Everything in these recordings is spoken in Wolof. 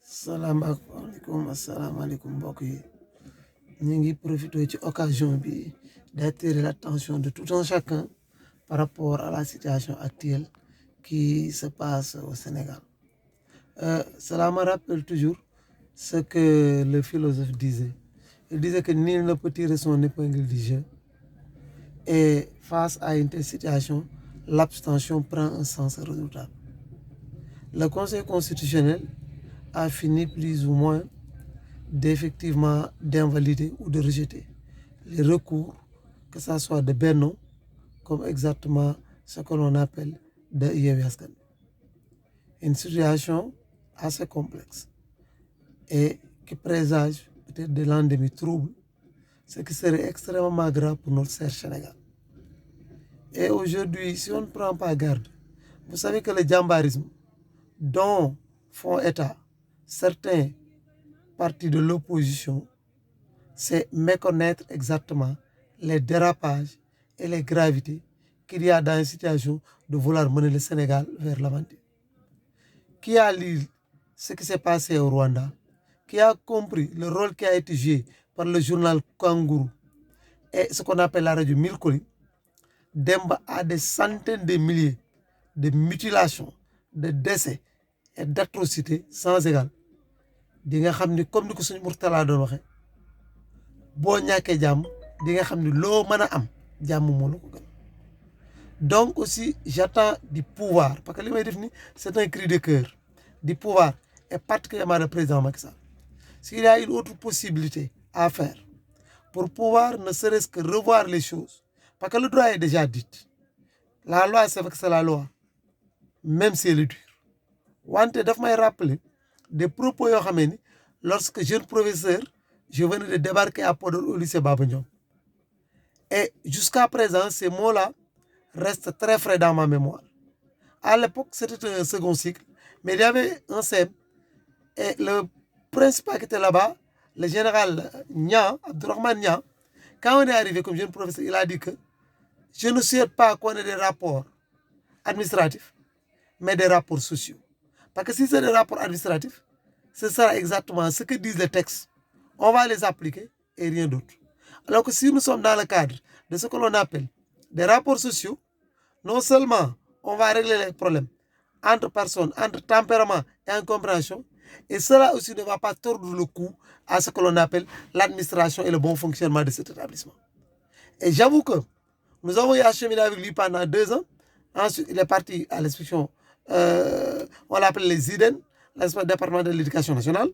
Salaamaaleykum asalaamaaleykum mbokk yi ñu ngi profité ci occasion bi d'attirer l'attention de tout un chacun par rapport à la situation actuelle qui se passe au Sénégal. Cela me rappelle toujours ce que le philosophe disait. Il disait que nul ne peut tirer son épingle du jeu. Et face à une telle situation, l'abstention prend un sens redoutable. Le Conseil constitutionnel a fini plus ou moins d'invalider ou de rejeter les recours, que ce soit de Benno, comme exactement ce que l'on appelle de Yewwi Askan Wi. Une situation assez complexe et qui présage peut-être de l'endémie trouble, ce qui serait extrêmement grave pour notre cher Sénégal. Et aujourd'hui, si on ne prend pas garde, vous savez que le djambarisme dont font état certains partis de l'opposition, c'est méconnaître exactement les dérapages et les gravités qu'il y a dans une situation de vouloir mener le Sénégal vers l'avenir. Qui a lu ce qui s'est passé au Rwanda, qui a compris le rôle qui a été joué par le journal Kangourou et ce qu'on appelle la radio Mille Collines, Demba a des centaines de milliers de mutilations, de décès et d'atrocités sans égal. Di nga xam ni comme ni ko suñu Murtala doon waxe boo ñàkkee jàmm di nga xam ni loo mën a am jàmm moo la ko gën. Donc aussi j'attends du pouvoir parce que li may def ni c'est un cri de cœur du pouvoir et particulièrement le président Macky Sall. S'il y a une autre possibilité à faire pour pouvoir ne serait-ce que revoir les choses, parce que le droit est déjà dit, la loi c'est vrai que c'est la loi même si elle est dure. Wante daf may rappeler des propos yoo xamee ni lorsque jeune professeur je venais de débarquer à Podor au lycée Baba Ndiong, et jusqu'à présent ces mots-là restent très frais dans ma mémoire. À l'époque c'était un second cycle, mais il y avait un CEM et le principal qui était là-bas, le général Nia, Abdourahmane Nia, quand on est arrivé comme jeune professeur, il a dit que je ne souhaite pas qu'on ait des rapports administratifs, mais des rapports sociaux. Parce que si c'est des rapports administratifs, ce sera exactement ce que disent les textes. On va les appliquer et rien d'autre. Alors que si nous sommes dans le cadre de ce que l'on appelle des rapports sociaux, non seulement on va régler les problèmes entre personnes, entre tempérament et incompréhension, et cela aussi ne va pas tordre le cou à ce que l'on appelle l'administration et le bon fonctionnement de cet établissement. Et j'avoue que nous avons acheminé avec lui pendant 2 ans. Ensuite, il est parti à l'inspection, on l'appelle les IDEN, l'inspection département de l'éducation nationale.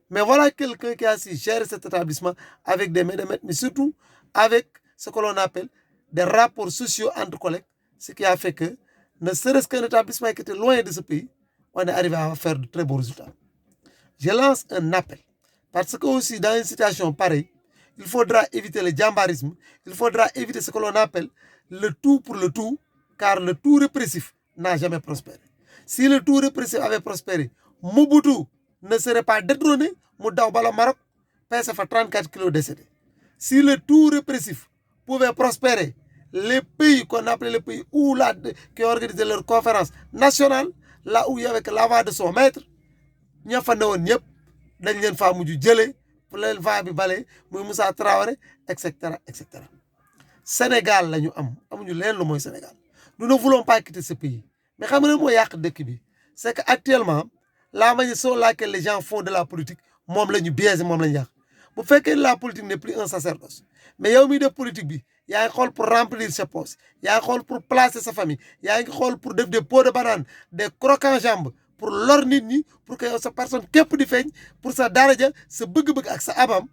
Mais voilà quelqu'un qui a su gérer cet établissement avec des mains de maître, mais surtout avec ce que l'on appelle des rapports sociaux entre collègues, ce qui a fait que, ne serait-ce qu'un établissement qui était loin de ce pays, on est arrivé à faire de très beaux résultats. Je lance un appel, parce que aussi dans une situation pareille, il faudra éviter le djambarisme, il faudra éviter ce que l'on appelle le tout pour le tout, car le tout répressif n'a jamais prospéré. Si le tout répressif avait prospéré, Mobutu ne serait pas détrôné, Moudaw Bala Maroc pèse 34 kilos décédés. Si le tout répressif pouvait prospérer, les pays qu'on appelait les pays où qui organisaient leur conférence nationale, là où il y avait que la voix de son maître, ña fa newoon ñëpp dañ leen faa mujj jëlee pour leen voix bi bale muy Moussa Traoré et cetera et cetera. Sénégal la ñu am amuñu leen lu mooy Sénégal. Nous ne voulons pas quitter ce pays. Mais xam nga mooy yàq dëkk bi c'est que actuellement la manière sur laquelle les gens font de la politique moom la ñu biaisé moom la ñu yàq. Bu fekkee la politique n'est plus un sacerdoce, mais yow miy def politique bi yaa ngi xool pour remplir sa poche, yaa ngi xool pour placer sa famille, yaa ngi xool pour def des pots de banane, des crocs en jambe pour lor nit ñi, pour que yow sa personne képp di feeñ pour sa daraja sa bëgg-bëgg ak sa abam.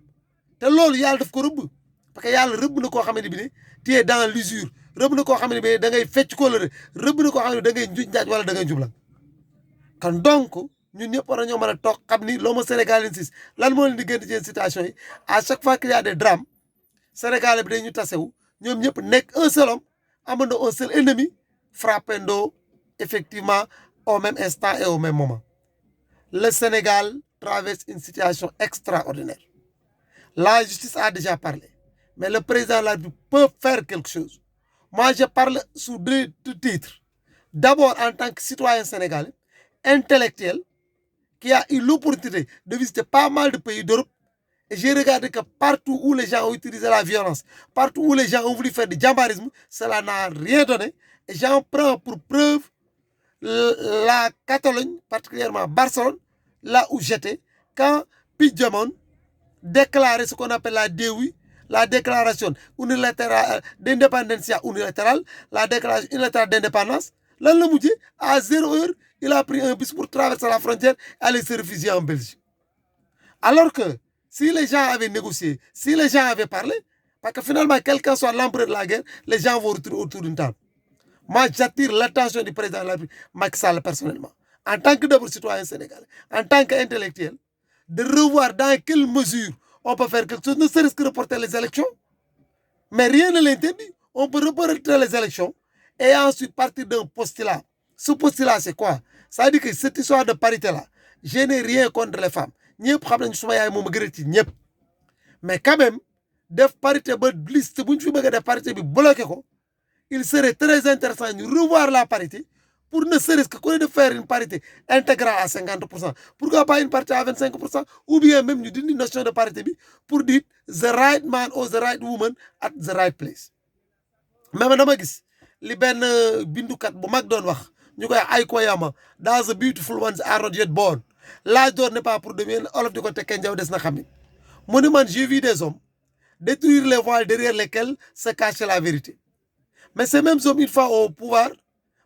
Te loolu yàlla daf ko rëbb, parce que yàlla rëbb na koo xam ne bi ne tu es dans l'usure, rëbb na koo xam ne bi da ngay fecc ko la rëbb na koo xam ne da ngay njuj njaaj wala da ngay njublan. Kon donc ñun ñëpp war nañoo mën a toog xam ni l'homo sénégalensis lan moo leen di génn ci situation yi. À chaque fois qu'il y a des drames, Sénégalais bi dañu tasewu ñoom ñëpp nekk un seul homme, amandoo un seul ennemi, frappando effectivement au même instant et au même moment. Le Sénégal traverse une situation extraordinaire. La justice a déjà parlé, mais le président de la République peut faire quelque chose. Moi, je parle sous 2 titres. D'abord, en tant que citoyen sénégalais, intellectuel, qui a eu l'opportunité de visiter pas mal de pays d'Europe, et j'ai regardé que partout où les gens ont utilisé la violence, partout où les gens ont voulu faire du djambarisme, cela n'a rien donné. Et j'en prends pour preuve la Catalogne, particulièrement Barcelone, là où j'étais, quand Puigdemont déclarait ce qu'on appelle la DEUI, la déclaration unilatérale d'indépendance unilatérale, la déclaration unilatérale d'indépendance, là, le moudier, à 0 heure, il a pris un bus pour traverser la frontière et aller se réfugier en Belgique. Alors que si les gens avaient négocié, si les gens avaient parlé, parce que finalement, quel qu'en soit l'empereur de la guerre, les gens vont retourner autour d'une table. Moi, j'attire l'attention du président de la République, Macky Sall, personnellement, en tant que d'abord citoyen sénégalais, en tant qu'intellectuel, de revoir dans quelle mesure on peut faire quelque chose, ne serait-ce que reporter les élections. Mais rien ne l'interdit. On peut reporter les élections et ensuite partir d'un postulat. Ce postulat, c'est quoi? Ça veut dire que cette histoire de parité-là, je n'ai rien contre les femmes. Mais quand même, def parité ba liste buñ fi bëgg def parité bi bloqué ko, il serait très intéressant de revoir la parité pour ne serait-ce que de faire une parité intégrale à 50%. Pourquoi pas une parité à 25%? Ou bien même nous donner une notion de parité pour dire the right man or the right woman at the right place. Même dama gis li ben bindukat bu mag doon wax ñu koy ay koyama dans the beautiful ones are not yet born. L'âge d'or n'est pas pour demain, olof di ko tekkee njaw des na xamit. Mu ni man j'ai vu des hommes détruire les voiles derrière lesquels se cache la vérité. Mais ces mêmes hommes, une fois au pouvoir,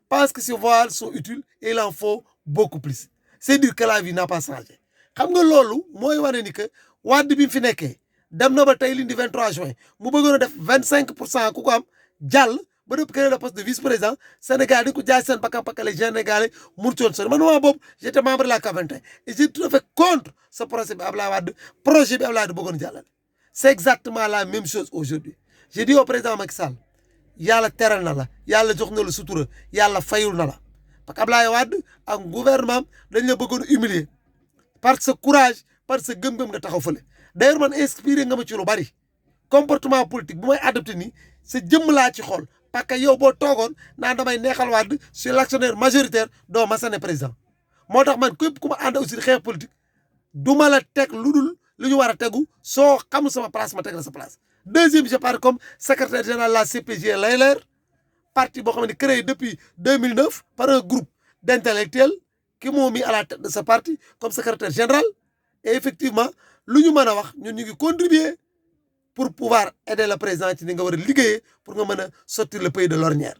pensent que ces voiles sont utiles et il en faut beaucoup plus. C'est dire que la vie n'a pas changé. Xam nga loolu mooy wane ni que Wade bi mu fi nekkee dem na ba tey lundi 23 juin mu bëggoon a def 25% ku ko am jàll ba dëpp créer le poste de vice-président Sénégal di ko jaay seen bakkan parce que les Sénégalais mënuñu woon sonn man moment boobu j'étais membre de la K21 et j'ai tout à fait contre ce projet bi Abdoulaye Wade bëggoon jàllale. C'est exactement la même chose aujourd'hui. J'ai dit au président Macky Sall, yàlla teral na la yàlla jox na la sutura yàlla fayul na la parce que Abdoulaye Wade ak gouvernement dañ la bëggoon humilier par ce courage par ce gëm-gëm nga taxaw fële. D'ailleurs man inspiré nga ma ci lu bari comportement politique bu may adopté nii sa jëmm laa ci xool parce que yow boo toogoon naan damay neexal Wade sur l'actionnaire majoritaire doo ma sane président moo tax man képp ku ma ànd aussi xeex politique du ma la teg lu dul li ñu war a tegu soo xamul sama place ma teg la sa place. Deuxième, je parle comme secrétaire général de la CPJ Layler, parti créé depuis 2009 par un groupe d'intellectuels qui m'ont mis à la tête de ce parti comme secrétaire général. Et effectivement, nous avons contribué pour pouvoir aider le président pour sortir le pays de l'ornière.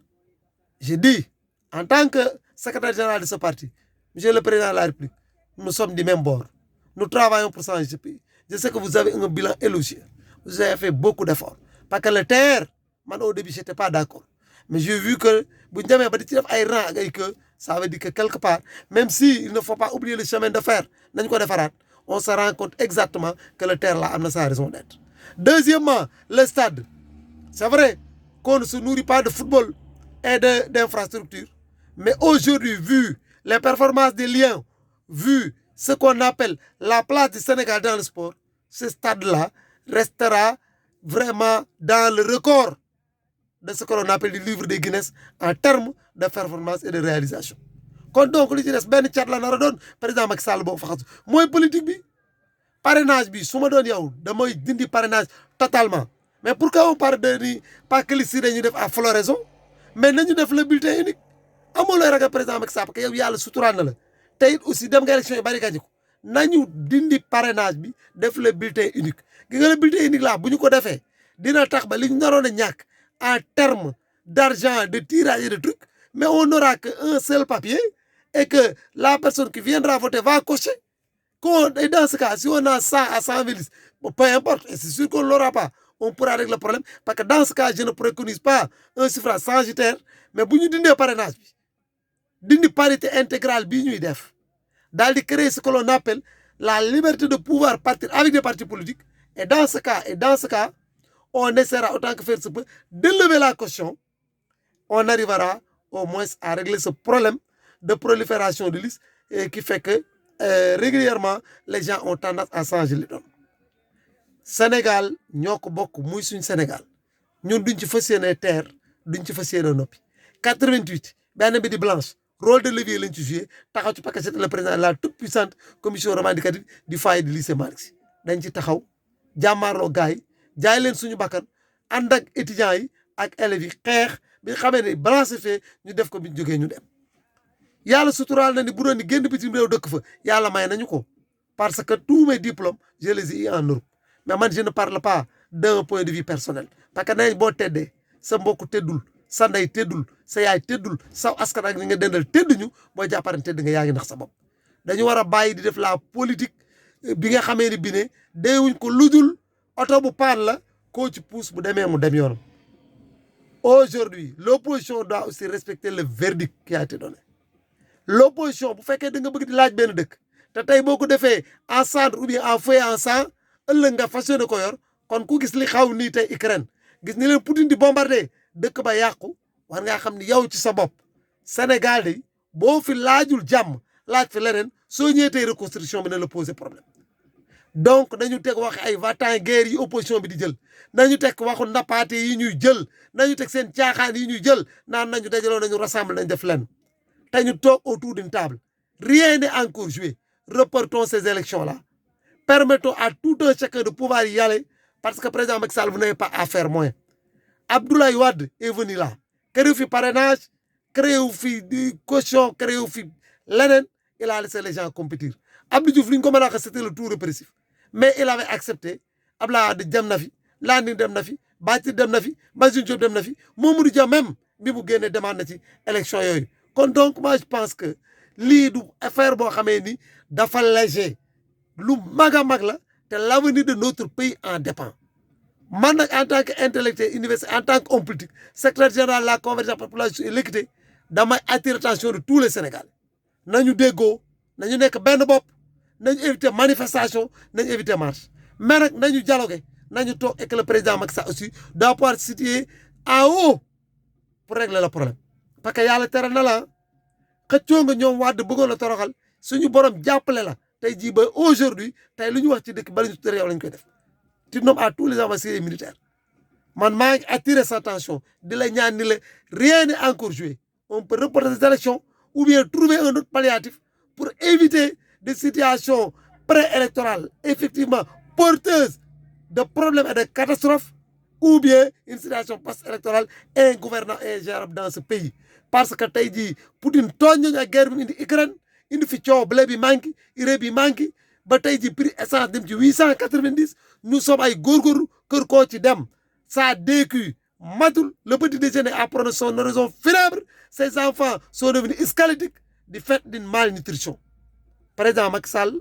J'ai dit, en tant que secrétaire général de ce parti, monsieur le président de la République, nous sommes du même bord. Nous travaillons pour changer ce pays. Je sais que vous avez un bilan élogieux. Vous avez fait beaucoup d'efforts. Parce que le terre, au début, je n'étais pas d'accord. Mais j'ai vu que, ça veut dire que quelque part, même s'il ne faut pas oublier le chemin de fer, on se rend compte exactement que le terre là a sa raison d'être. Deuxièmement, le stade. C'est vrai qu'on ne se nourrit pas de football et d'infrastructures. Mais aujourd'hui, vu les performances des Lions, vu ce qu'on appelle la place du Sénégal dans le sport, ce stade-là restera vraiment dans le record de ce que l'on appelle le livre des Guinness en termes de performance et de réalisation. Quand donc, li ci des benn cat la nar a doon président Macky Sall boo fa xas mooy politique bi parrainage bi su ma doon yow damay dindi parrainage totalement. Mais pourquoi on parle de ni pas que liste dañuy def à floraison mais nañu def le bulletin unique amoo looy ragal président Macky Sall parce que yow yàlla suturaal na la te it aussi dem nga élection yi bari gañe ko nañu dindi parrainage bi def le bulletin unique. Gi nga le bulletin unique là bu ñu ko defee dina tax ba li ñu naroon a ñàkk en termes d'argent, de tirage et de trucs, mais on n'aura qu'un seul papier et que la personne qui viendra voter va cocher. Et dans ce cas, si on a 100 à 120 listes, bon, peu importe, et c'est sûr qu'on ne l'aura pas, on pourra régler le problème, parce que dans ce cas, je ne préconise pas un suffrage censitaire, mais si nous avons un parrainage, une parité intégrale, d'aller créer ce que l'on appelle la liberté de pouvoir partir avec des partis politiques, et dans ce cas, on essaiera autant que faire se peut d'élever la caution, on arrivera au moins à régler ce problème de prolifération de listes et qui fait que régulièrement les gens ont tendance à changer les données. Sénégal ñoo ko bokk muy suñ Sénégal ñun duñ ci fas yéene terre duñ ci fas yéene noppi 88 benn bi di Blanche rôle de levier lañ ci joué taxaw ci parce que c'était le président de la toute puissante commission revendicative du foyer du lycée Malick Sy dañ ci taxaw jàmmaarloo gars yi jaay leen suñu bakkan ànd ak étudiants yi ak élèves yi xeex bi nga xamee ne balance fait ñu def ko bi ñu jógee ñu dem yàlla suturaal na ni bu doon ni génn bitim réew dëkk fa yàlla may nañu ko parce que tous mes diplômes je les ai eu en Europe mais man je ne parle pas d'un point de vue personnel parce que nañ boo teddee sa mbokk teddul sa ndey teddul sa yaay teddul sa askan ak ñi nga dendal tedduñu boo jàpparen tedd nga yaa ngi nax sa bopp dañu war a bàyyi di def la politique bi nga xamee ni bi ne deewuñ ko ludul oto bu paan la koo ci pousse bu demee mu dem yoonam aujourd'hui l'opposition doit aussi respecter le verdict qui a été donné l'opposition bu fekkee da nga bëgg di laaj benn dëkk te tey boo ko defee en cendre ou bien en feu en sang ëllëg nga fas yéene ko yor kon ku gis li xaw nii tey Ukraine gis ni leen Poutine di bombarder dëkk ba yàqu war ngaa xam ni yow ci sa bopp Sénégal de boo fi laajul jàmm laaj fi leneen soo ñëwee tey reconstruction bi ne la poser problème donc nañu teg wax ay va-t-en-guerre yi opposition bi di jël nañu teg waxu nappaate yi ñuy jël nañu teg seen caaxaan yi ñuy jël naan nañu dajaloo nañu rassemble nañ def lenn te ñu toog autour d'une table rien n'est encore joué reportons ces élections-là permettons à tout un chacun de pouvoir y aller parce que président Macky Sall vous n'avez pas à faire moins Abdoulaye Wade est venu là créé fi parrainage créé fi caution créé fi leneen il a laissé les gens compétir Abdou Diouf li ñu ko mën a wax c'était le tout répressif mais il avait accepté Abdoulaye Wade dem na fi Landing dem na fi Bathily dem na fi Mazine Diop dem na fi Mamadou Dia même bi mu génnee demande na ci élection yooyu kon donc moi je pense que lii du affaire boo xamee ni dafa léger lu mag a mag la te l'avenir de notre pays en dépend man nag en tant que intellectuel universitaire en tant qu'homme politique secrétaire général de la convergence population et l'équité damay attirer l'attention de tous les Sénégalais nañu déggoo nañu nekk benn bopp nañu éviter manifestation nañu éviter marche mais nag nañu dialoguer nañu toog et que le président Macky Sall aussi doit pouvoir se situer en haut pour régler le problème parce que yàlla tere na la xëccoo nga ñoom Wade bëggoon la toroxal suñu borom jàppale la tey jii ba aujourd'hui tey lu ñu wax ci dëkk bala ñu tuddee yow lañ koy def tu nommes à tous les avancées militaires man maa ngi attirer sa attention di la ñaan ni la rien n'est encore joué on peut reporter ces élections ou bien trouver un autre palliatif pour éviter des situations préélectorales effectivement porteuses de problèmes et de catastrophes ou bien une situation post-électorale ingouvernable et ingérable dans ce pays parce que tey jii Poutine tooñ nañu ak guerre bi indi Ukraine indi fi coow blé bi manqué urée bi manqué ba tey jii prix essence dem ci 890 nous sommes ay góorgóorlu kër koo ci dem ça DQ matul le petit déjeuner a pris son horizon funèbre ces enfants sont devenus squelettiques du fait d'une malnutrition président Macky Sall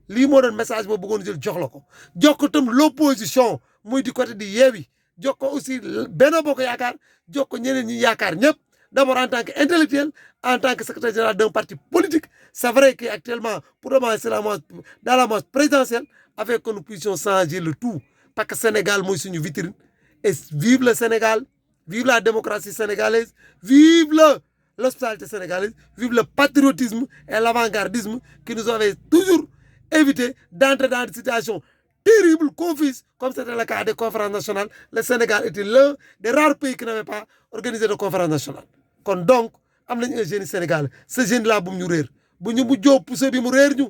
lii moo doon message boo bëggoon jël jox la ko jox ko tam l'opposition muy du côté di Yewwi jox ko aussi Benno Bokk Yaakaar jox ko ñeneen ñi yaakaar ñëpp d'abord en tant qu'intellectuel en tant que secrétaire général d'un parti politique c'est vrai qu'actuellement pour le moment c'est dans la moisse présidentielle avec que nous puissions changer le tout parce que Sénégal mooy suñu vitrine et vive le Sénégal vive la démocratie sénégalaise vive l'hospitalité sénégalaise vive le patriotisme et l'avant-gardisme qui nous avait toujours évité d'entrer dans des situations terribles, confuses, comme c'était le cas des conférences nationales. Le Sénégal était l'un des rares pays qui n'avait pas organisé de conférences nationales. Donc, am nañu un jeune Sénégal ce jeune là bu ñu réer bu ñu mujjoo poussé bi mu réer ñu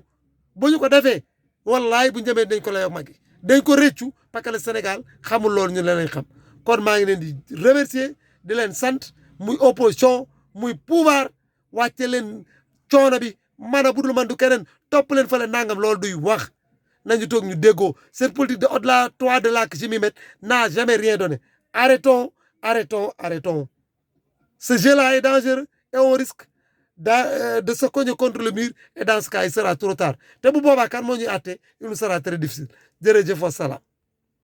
bu ñu ko defee wallaay bu ñu demee dañ ko lay mag dañ ko rëccu parce que le Sénégal xamul loolu ñu leen xam kon maa ngi leen di remercier di leen sant muy opposition muy pouvoir wàcce leen coono bi man a budul man du keneen topp leen fële nangam loolu duy wax nañu toog ñu déggoo cette politique de au-delà toi de là que je m'y mette n'a jamais rien donné arrêtons. Ce jeu-là est dangereux et on risque de se cogner contre le mur et dans ce cas il sera trop tard te bu boobaa kan moo ñuy àtte il nous sera très difficile jërëjëf wa salaam